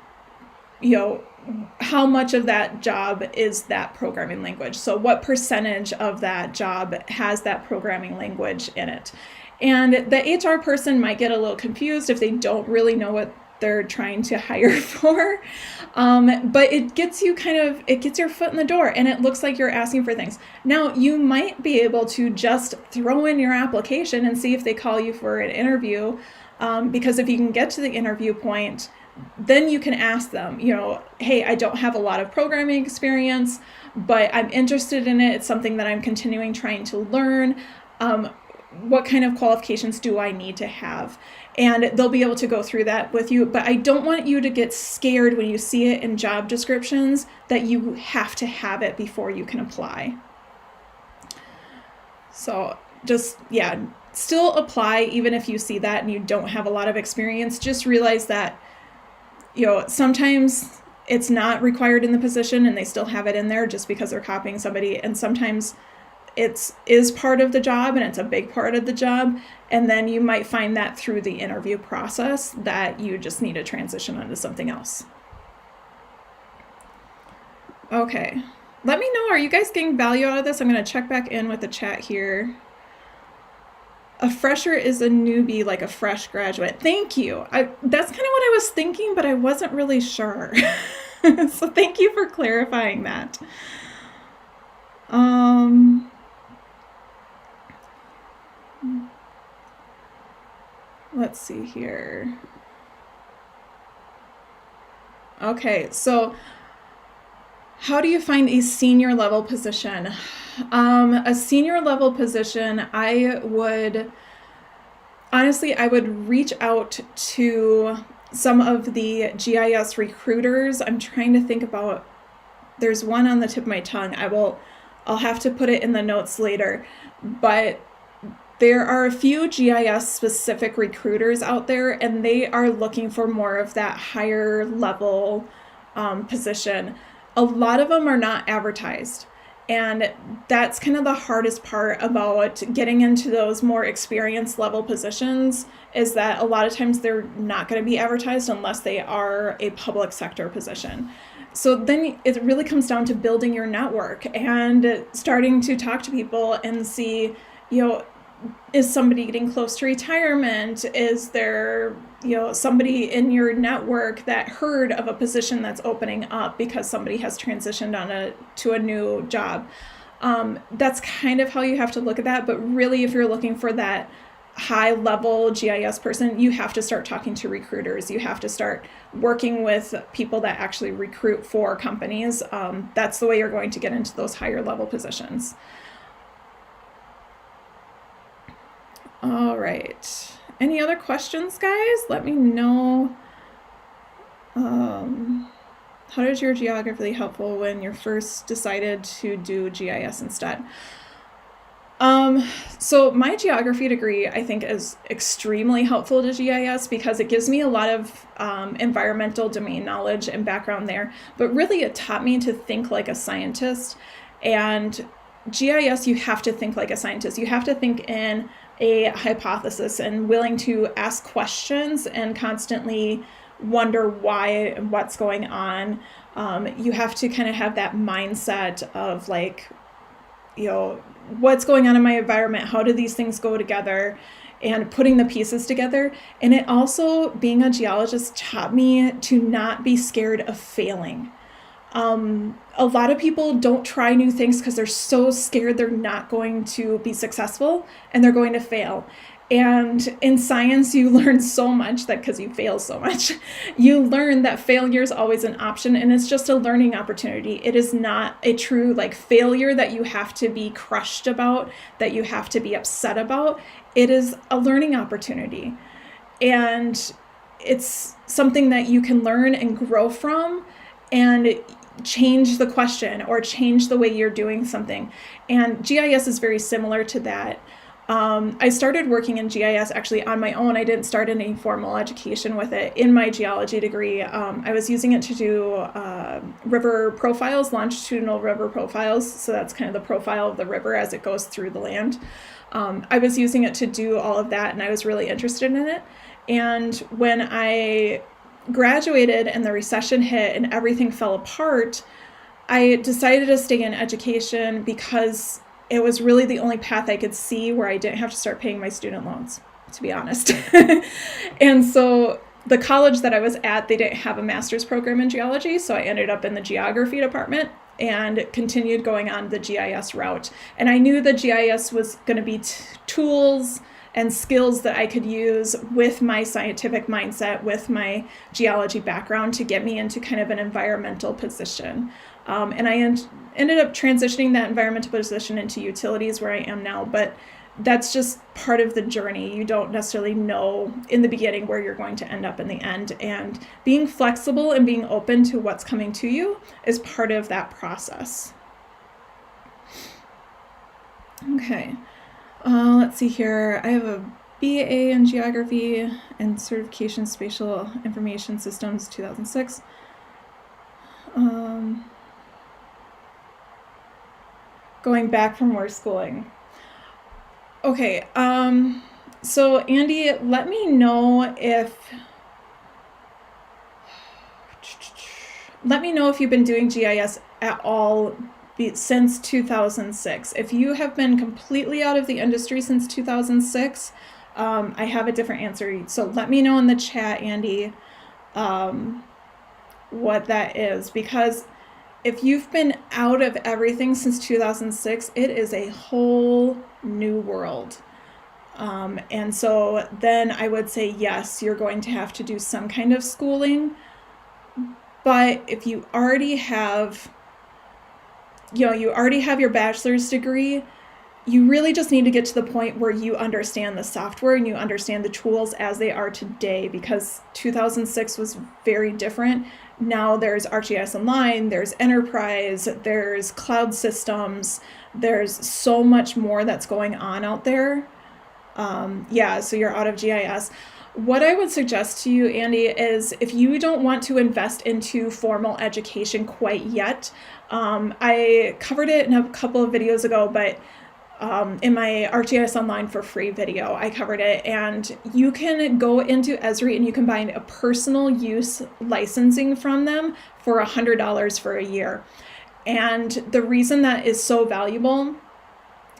how much of that job is that programming language? So what percentage of that job has that programming language in it? And the HR person might get a little confused if they don't really know what they're trying to hire for. But it gets you it gets your foot in the door, and it looks like you're asking for things. Now, you might be able to just throw in your application and see if they call you for an interview, because if you can get to the interview point, then you can ask them, hey, I don't have a lot of programming experience, but I'm interested in it. It's something that I'm continuing trying to learn. What kind of qualifications do I need to have? And they'll be able to go through that with you. But I don't want you to get scared when you see it in job descriptions that you have to have it before you can apply. So just, still apply even if you see that and you don't have a lot of experience. Just realize that sometimes it's not required in the position and they still have it in there just because they're copying somebody. And sometimes it is part of the job and it's a big part of the job. And then you might find that through the interview process that you just need to transition onto something else. Okay. Let me know, are you guys getting value out of this? I'm going to check back in with the chat here. A fresher is a newbie, like a fresh graduate. Thank you. That's kind of what I was thinking, but I wasn't really sure. So thank you for clarifying that. Let's see here. Okay, so how do you find a senior level position? A senior level position, I would reach out to some of the GIS recruiters. I'm trying to think about, there's one on the tip of my tongue. I'll have to put it in the notes later, but there are a few GIS specific recruiters out there, and they are looking for more of that higher level position. A lot of them are not advertised. And that's kind of the hardest part about getting into those more experienced level positions, is that a lot of times they're not going to be advertised unless they are a public sector position. So then it really comes down to building your network and starting to talk to people and see, is somebody getting close to retirement? Is there, somebody in your network that heard of a position that's opening up because somebody has transitioned to a new job? That's kind of how you have to look at that. But really, if you're looking for that high level GIS person, you have to start talking to recruiters. You have to start working with people that actually recruit for companies. That's the way you're going to get into those higher level positions. All right. Any other questions, guys? Let me know. How did your geography helpful when you first decided to do GIS instead? So my geography degree, I think, is extremely helpful to GIS because it gives me a lot of environmental domain knowledge and background there, but really it taught me to think like a scientist. And GIS, you have to think like a scientist. You have to think in a hypothesis and willing to ask questions and constantly wonder why and what's going on. You have to kind of have that mindset of like, what's going on in my environment? How do these things go together? And putting the pieces together. And it also, being a geologist, taught me to not be scared of failing. A lot of people don't try new things because they're so scared they're not going to be successful and they're going to fail. And in science, you learn so much that because you fail so much, you learn that failure is always an option and it's just a learning opportunity. It is not a true like failure that you have to be crushed about, that you have to be upset about. It is a learning opportunity. And it's something that you can learn and grow from and change the question or change the way you're doing something. And GIS is very similar to that. I started working in GIS actually on my own. I didn't start any formal education with it in my geology degree. I was using it to do river profiles, longitudinal river profiles. So that's kind of the profile of the river as it goes through the land. I was using it to do all of that and I was really interested in it. And when I graduated and the recession hit and everything fell apart, I decided to stay in education because it was really the only path I could see where I didn't have to start paying my student loans, to be honest. And so the college that I was at, they didn't have a master's program in geology, so I ended up in the geography department and continued going on the GIS route. And I knew the GIS was going to be tools and skills that I could use with my scientific mindset, with my geology background to get me into kind of an environmental position. And I ended up transitioning that environmental position into utilities where I am now, but that's just part of the journey. You don't necessarily know in the beginning where you're going to end up in the end, and being flexible and being open to what's coming to you is part of that process. Okay. Let's see here. I have a BA in Geography and Certification Spatial Information Systems 2006. Going back for more schooling. Okay, so Andy, let me know if you've been doing GIS at all since 2006. If you have been completely out of the industry since 2006, I have a different answer. So let me know in the chat, Andy, what that is. Because if you've been out of everything since 2006, it is a whole new world. And so then I would say, yes, you're going to have to do some kind of schooling. But if you already have your bachelor's degree, you really just need to get to the point where you understand the software and you understand the tools as they are today, because 2006 was very different. Now there's ArcGIS Online, there's Enterprise, there's cloud systems, there's so much more that's going on out there. So you're out of GIS. What I would suggest to you, Andy, is if you don't want to invest into formal education quite yet, I covered it in a couple of videos ago, but in my ArcGIS Online for free video, I covered it, and you can go into Esri and you can buy a personal use licensing from them for $100 for a year. And the reason that is so valuable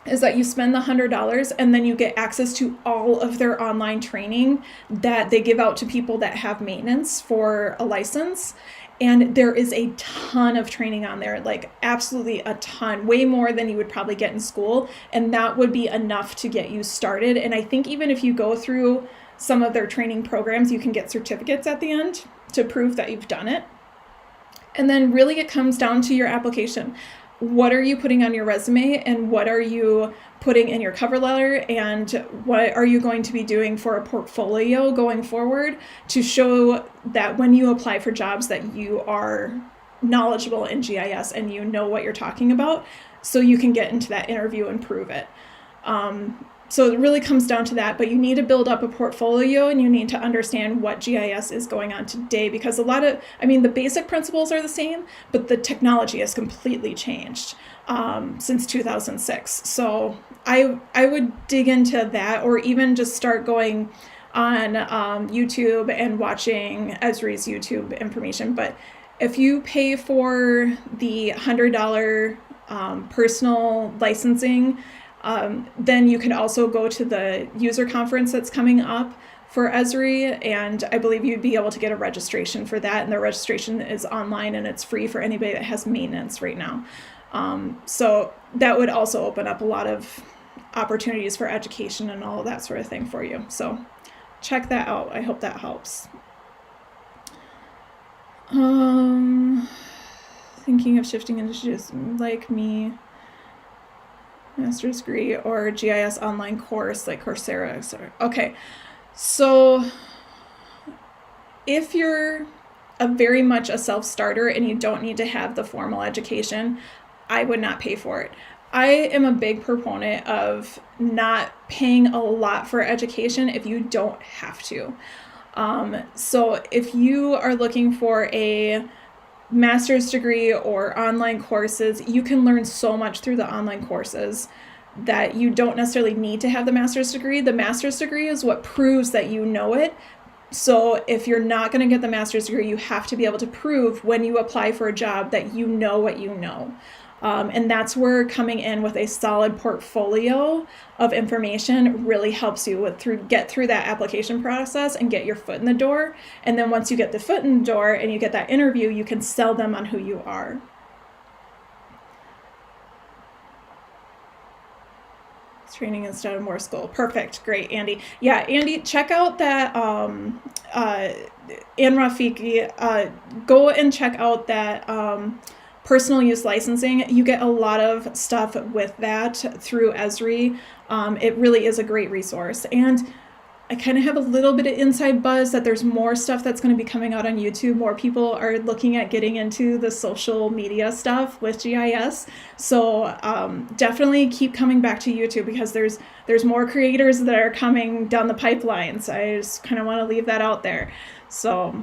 is that you spend the $100 and then you get access to all of their online training that they give out to people that have maintenance for a license. And there is a ton of training on there, like absolutely a ton, way more than you would probably get in school. And that would be enough to get you started. And I think even if you go through some of their training programs, you can get certificates at the end to prove that you've done it. And then really it comes down to your application. What are you putting on your resume, and what are you putting in your cover letter, and what are you going to be doing for a portfolio going forward to show that when you apply for jobs that you are knowledgeable in GIS and you know what you're talking about, so you can get into that interview and prove it. So it really comes down to that, but you need to build up a portfolio and you need to understand what GIS is going on today, because the basic principles are the same, but the technology has completely changed since 2006. So I would dig into that, or even just start going on YouTube and watching Esri's YouTube information. But if you pay for the $100 personal licensing, then you can also go to the user conference that's coming up for Esri, and I believe you'd be able to get a registration for that, and the registration is online and it's free for anybody that has maintenance right now. So that would also open up a lot of opportunities for education and all of that sort of thing for you. So check that out. I hope that helps. Thinking of shifting into just like me, master's degree or GIS online course like Coursera, etc. Okay, so if you're very much a self-starter and you don't need to have the formal education, I would not pay for it. I am a big proponent of not paying a lot for education if you don't have to. So if you are looking for a master's degree or online courses, you can learn so much through the online courses that you don't necessarily need to have the master's degree. The master's degree is what proves that you know it. So if you're not going to get the master's degree, you have to be able to prove when you apply for a job that you know what you know. And that's where coming in with a solid portfolio of information really helps you get through that application process and get your foot in the door. And then once you get the foot in the door and you get that interview, you can sell them on who you are. Training instead of more school. Perfect. Great, Andy. Yeah, Andy, check out that and Rafiki, go and check out that personal use licensing. You get a lot of stuff with that through Esri. It really is a great resource. And I kind of have a little bit of inside buzz that there's more stuff that's going to be coming out on YouTube. More people are looking at getting into the social media stuff with GIS. So definitely keep coming back to YouTube because there's more creators that are coming down the pipeline. So I just kind of want to leave that out there. So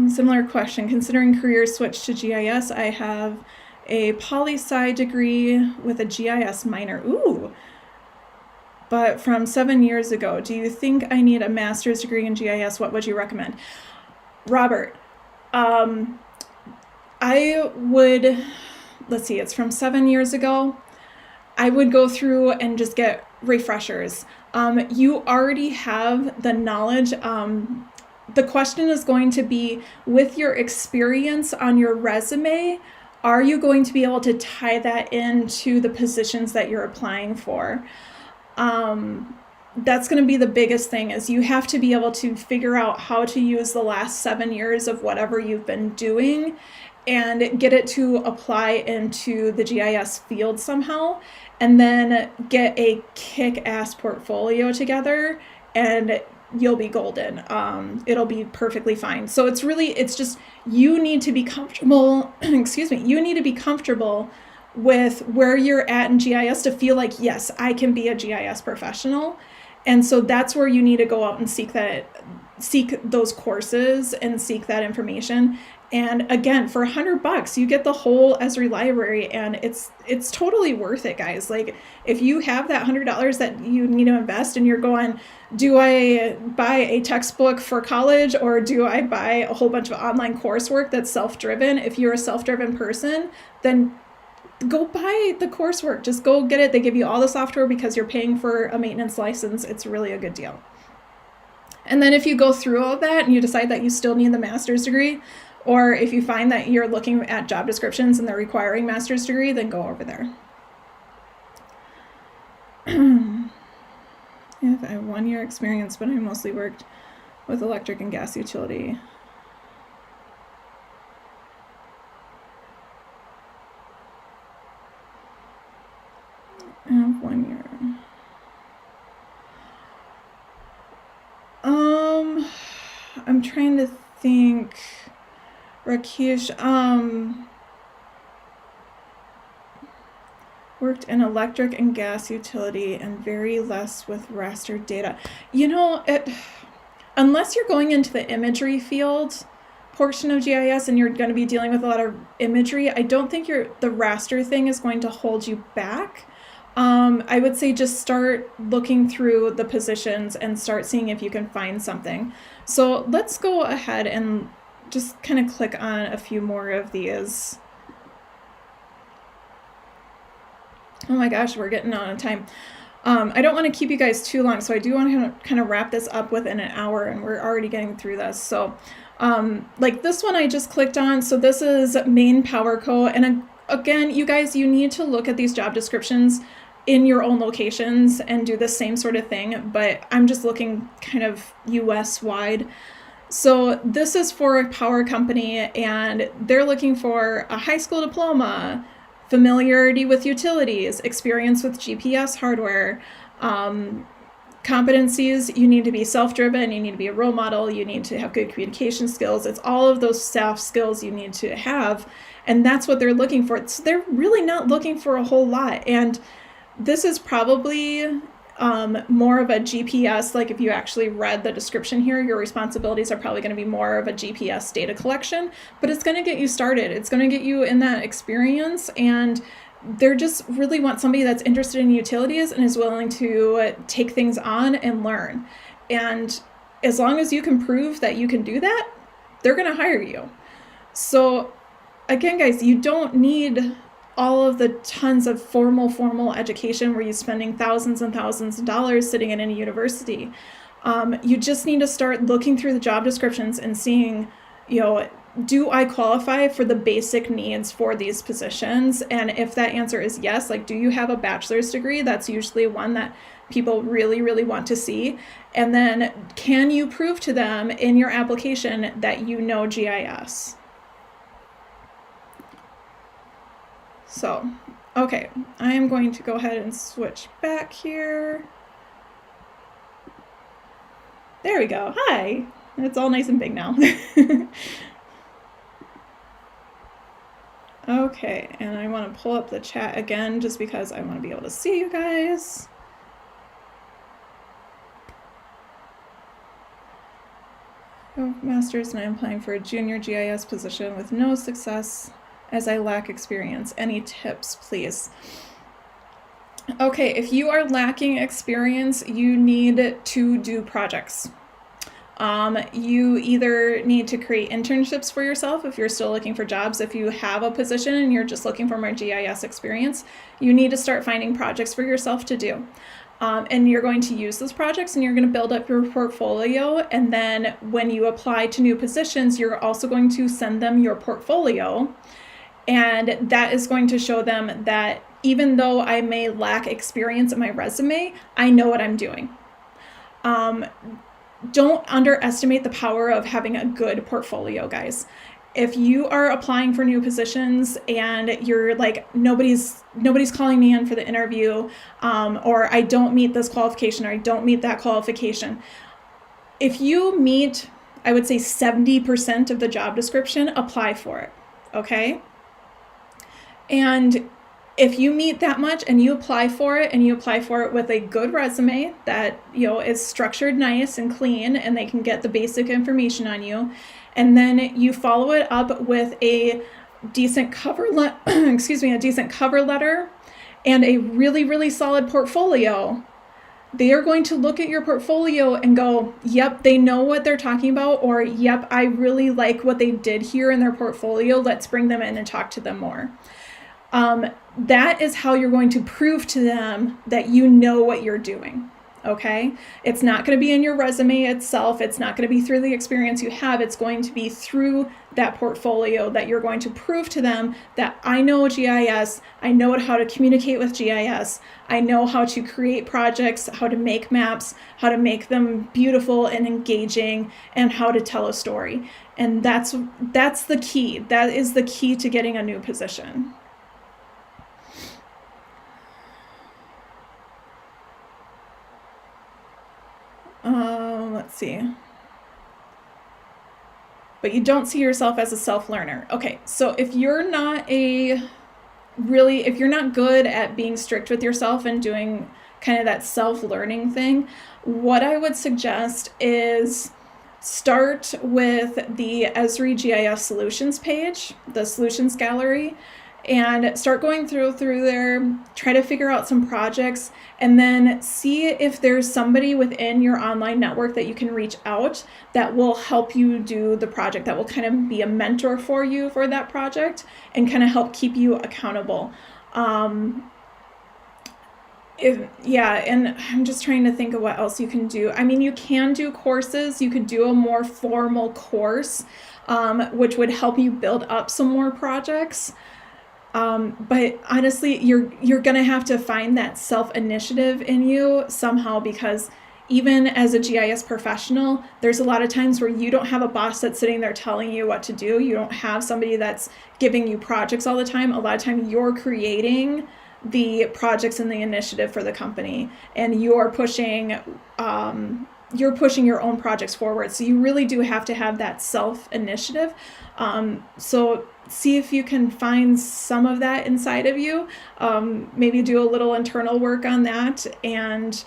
similar question. Considering career switch to GIS, I have a poli-sci degree with a GIS minor. Ooh. But from 7 years ago, do you think I need a master's degree in GIS? What would you recommend? Robert, I would, let's see, it's from 7 years ago. I would go through and just get refreshers. You already have the knowledge. The question is going to be, with your experience on your resume, are you going to be able to tie that into the positions that you're applying for? That's going to be the biggest thing, is you have to be able to figure out how to use the last 7 years of whatever you've been doing and get it to apply into the GIS field somehow, and then get a kick-ass portfolio together and you'll be golden. It'll be perfectly fine. So it's just, you need to be comfortable, you need to be comfortable with where you're at in GIS to feel like, yes, I can be a GIS professional. And so that's where you need to go out and seek those courses and seek that information. And again, for $100, you get the whole Esri library, and it's totally worth it, guys. Like, if you have that $100 that you need to invest and you're going, do I buy a textbook for college or do I buy a whole bunch of online coursework that's self-driven? If you're a self-driven person, then go buy the coursework. Just go get it. They give you all the software because you're paying for a maintenance license. It's really a good deal. And then if you go through all that and you decide that you still need the master's degree, or if you find that you're looking at job descriptions and they're requiring master's degree, then go over there. If I have 1 year experience, but I mostly worked with electric and gas utility. I have 1 year. I'm trying to think. Rakesh, worked in electric and gas utility and very less with raster data. You know, unless you're going into the imagery field portion of GIS and you're going to be dealing with a lot of imagery, I don't think the raster thing is going to hold you back. I would say just start looking through the positions and start seeing if you can find something. So let's go ahead and just kind of click on a few more of these. Oh my gosh, we're getting on time. I don't want to keep you guys too long, so I do want to kind of wrap this up within an hour, and we're already getting through this. So, like this one I just clicked on, so this is main power co, and again, you guys, you need to look at these job descriptions in your own locations and do the same sort of thing, but I'm just looking kind of US wide. So this is for a power company, and they're looking for a high school diploma, familiarity with utilities, experience with GPS hardware, competencies. You need to be self-driven, you need to be a role model, you need to have good communication skills. It's all of those soft skills you need to have, and that's what they're looking for. So they're really not looking for a whole lot, and this is probably more of a GPS, like if you actually read the description here, your responsibilities are probably going to be more of a GPS data collection, but it's going to get you started. It's going to get you in that experience, and they're just really want somebody that's interested in utilities and is willing to take things on and learn. And as long as you can prove that you can do that, they're going to hire you. So again, guys, you don't need all of the tons of formal education where you're spending thousands and thousands of dollars sitting in a university. You just need to start looking through the job descriptions and seeing, do I qualify for the basic needs for these positions? And if that answer is yes, like, do you have a bachelor's degree? That's usually one that people really, really want to see. And then can you prove to them in your application that you know GIS? So, okay, I am going to go ahead and switch back here. There we go. Hi. It's all nice and big now. Okay, and I want to pull up the chat again just because I want to be able to see you guys. Masters, and I am applying for a junior GIS position with no success as I lack experience. Any tips, please? Okay, if you are lacking experience, you need to do projects. You either need to create internships for yourself if you're still looking for jobs. If you have a position and you're just looking for more GIS experience, you need to start finding projects for yourself to do. And you're going to use those projects and you're going to build up your portfolio. And then when you apply to new positions, you're also going to send them your portfolio. And that is going to show them that even though I may lack experience in my resume, I know what I'm doing. Don't underestimate the power of having a good portfolio, guys. If you are applying for new positions and you're like, nobody's calling me in for the interview, or I don't meet this qualification, or I don't meet that qualification. If you meet, I would say 70% of the job description, apply for it, okay? And if you meet that much and you apply for it, and you apply for it with a good resume that, is structured nice and clean, and they can get the basic information on you, and then you follow it up with a decent cover letter and a really, really solid portfolio, they are going to look at your portfolio and go, yep, they know what they're talking about, or yep, I really like what they did here in their portfolio. Let's bring them in and talk to them more. That is how you're going to prove to them that you know what you're doing. Okay? It's not going to be in your resume itself. It's not going to be through the experience you have. It's going to be through that portfolio that you're going to prove to them that I know GIS, I know how to communicate with GIS, I know how to create projects, how to make maps, how to make them beautiful and engaging, and how to tell a story. And that's the key. That is the key to getting a new position. Let's see. But you don't see yourself as a self-learner. Okay, so if you're not good at being strict with yourself and doing kind of that self-learning thing, what I would suggest is start with the Esri GIS Solutions page, the Solutions Gallery, and start going through there, try to figure out some projects, and then see if there's somebody within your online network that you can reach out that will help you do the project, that will kind of be a mentor for you for that project and kind of help keep you accountable. Yeah, and I'm just trying to think of what else you can do. I mean, you can do courses. You could do a more formal course, which would help you build up some more projects. But honestly, you're gonna have to find that self initiative in you somehow, because even as a GIS professional, there's a lot of times where you don't have a boss that's sitting there telling you what to do. You don't have somebody that's giving you projects all the time. A lot of time you're creating the projects and the initiative for the company, and you're pushing your own projects forward. So you really do have to have that self initiative. So see if you can find some of that inside of you. Maybe do a little internal work on that, and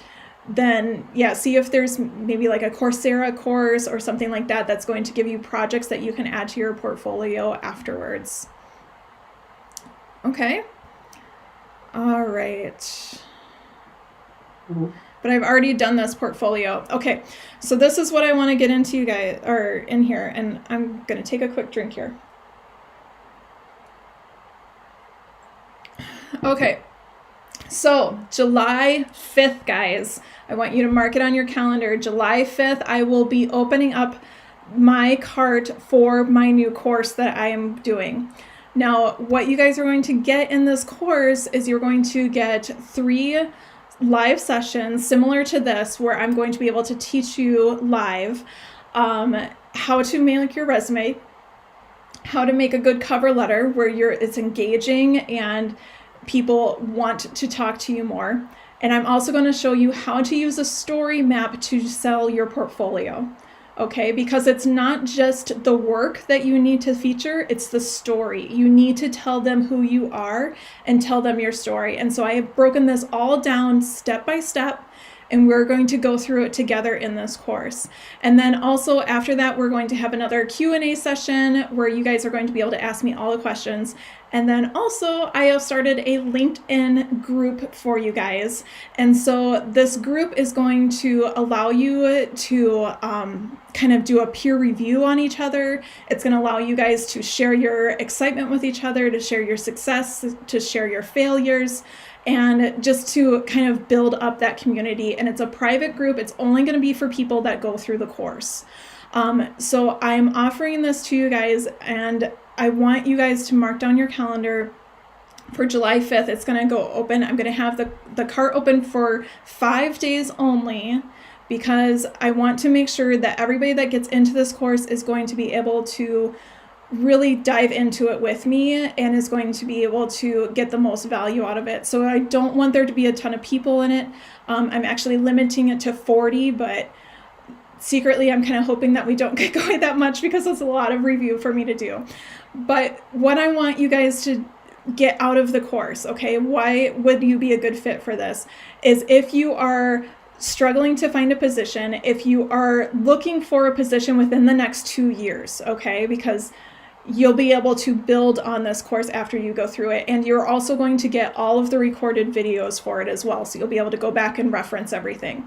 then see if there's maybe like a Coursera course or something like that that's going to give you projects that you can add to your portfolio afterwards. Okay. All right. Mhm. But I've already done this portfolio. Okay, so this is what I want to get into, you guys, or in here, and I'm gonna take a quick drink here. Okay, so July 5th, guys, I want you to mark it on your calendar. July 5th, I will be opening up my cart for my new course that I am doing. Now, what you guys are going to get in this course is you're going to get 3 live sessions similar to this, where I'm going to be able to teach you live how to make your resume, how to make a good cover letter where it's engaging and people want to talk to you more. And I'm also going to show you how to use a story map to sell your portfolio. Okay, because it's not just the work that you need to feature, it's the story. You need to tell them who you are and tell them your story. And so I have broken this all down step by step, and we're going to go through it together in this course. And then also after that, we're going to have another Q&A session where you guys are going to be able to ask me all the questions. And then also I have started a LinkedIn group for you guys. And so this group is going to allow you to kind of do a peer review on each other. It's going to allow you guys to share your excitement with each other, to share your success, to share your failures, and just to kind of build up that community. And it's a private group. It's only going to be for people that go through the course. So I'm offering this to you guys, and I want you guys to mark down your calendar for July 5th. It's going to go open. I'm going to have the cart open for 5 days only, because I want to make sure that everybody that gets into this course is going to be able to really dive into it with me and is going to be able to get the most value out of it. So I don't want there to be a ton of people in it. I'm actually limiting it to 40, but secretly I'm kind of hoping that we don't get going that much, because it's a lot of review for me to do. But what I want you guys to get out of the course, okay, why would you be a good fit for this, is if you are struggling to find a position, if you are looking for a position within the next 2 years, okay, because you'll be able to build on this course after you go through it. And you're also going to get all of the recorded videos for it as well. So you'll be able to go back and reference everything.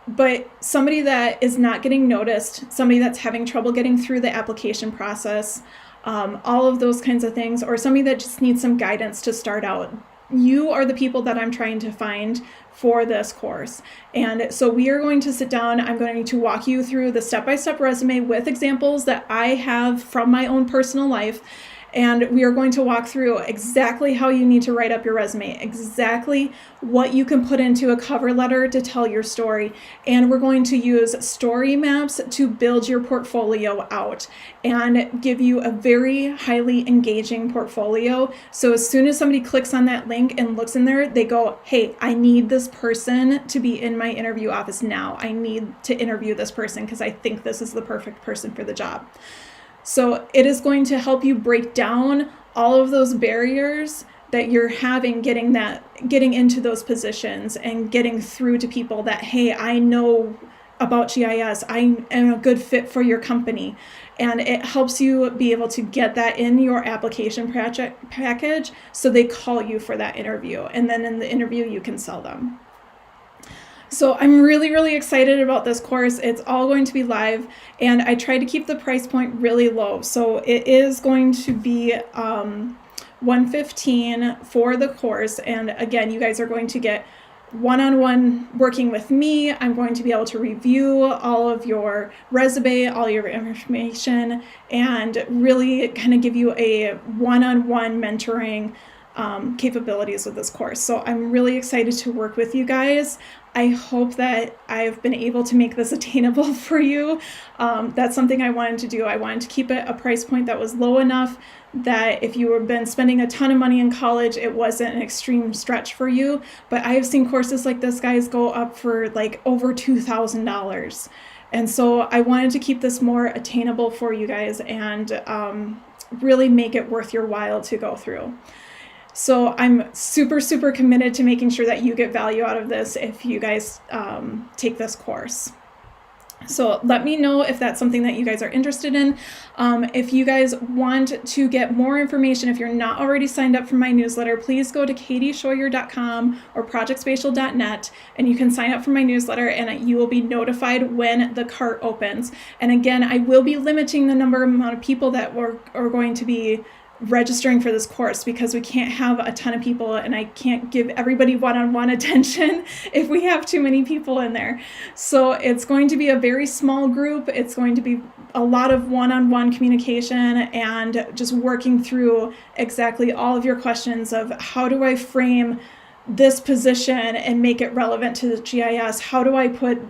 But somebody that is not getting noticed, somebody that's having trouble getting through the application process, all of those kinds of things, or somebody that just needs some guidance to start out, you are the people that I'm trying to find for this course. And so we are going to sit down. I'm going to walk you through the step-by-step resume with examples that I have from my own personal life. And we are going to walk through exactly how you need to write up your resume, exactly what you can put into a cover letter to tell your story. And we're going to use story maps to build your portfolio out and give you a very highly engaging portfolio. So as soon as somebody clicks on that link and looks in there, they go, hey, I need this person to be in my interview office now. I need to interview this person because I think this is the perfect person for the job. So it is going to help you break down all of those barriers that you're having getting into those positions and getting through to people that, hey, I know about GIS. I am a good fit for your company. And it helps you be able to get that in your application package so they call you for that interview. And then in the interview, you can sell them. So I'm really, really excited about this course. It's all going to be live, and I tried to keep the price point really low. So it is going to be $115 for the course. And again, you guys are going to get one-on-one working with me. I'm going to be able to review all of your resume, all your information, and really kind of give you a one-on-one mentoring capabilities with this course. So I'm really excited to work with you guys. I hope that I've been able to make this attainable for you. That's something I wanted to do. I wanted to keep it a price point that was low enough that if you have been spending a ton of money in college, it wasn't an extreme stretch for you. But I have seen courses like this, guys, go up for like over $2,000. And so I wanted to keep this more attainable for you guys and really make it worth your while to go through. So I'm super, super committed to making sure that you get value out of this if you guys take this course. So let me know if that's something that you guys are interested in. If you guys want to get more information, if you're not already signed up for my newsletter, please go to katieshoyer.com or projectspatial.net and you can sign up for my newsletter and you will be notified when the cart opens. And again, I will be limiting the amount of people that are going to be registering for this course because we can't have a ton of people and I can't give everybody one-on-one attention if we have too many people in there. So it's going to be a very small group. It's going to be a lot of one-on-one communication and just working through exactly all of your questions of how do I frame this position and make it relevant to the GIS? How do I put,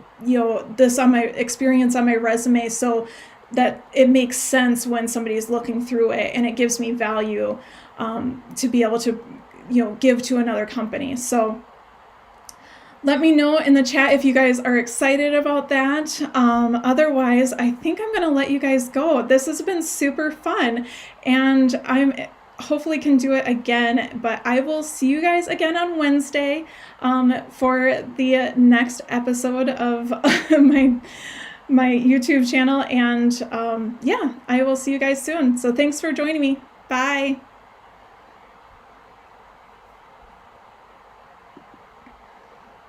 this on my experience on my resume so that it makes sense when somebody is looking through it and it gives me value to be able to, give to another company. So let me know in the chat if you guys are excited about that. Otherwise, I think I'm going to let you guys go. This has been super fun and I'm hopefully can do it again, but I will see you guys again on Wednesday for the next episode of my YouTube channel. And I will see you guys soon. So thanks for joining me. Bye.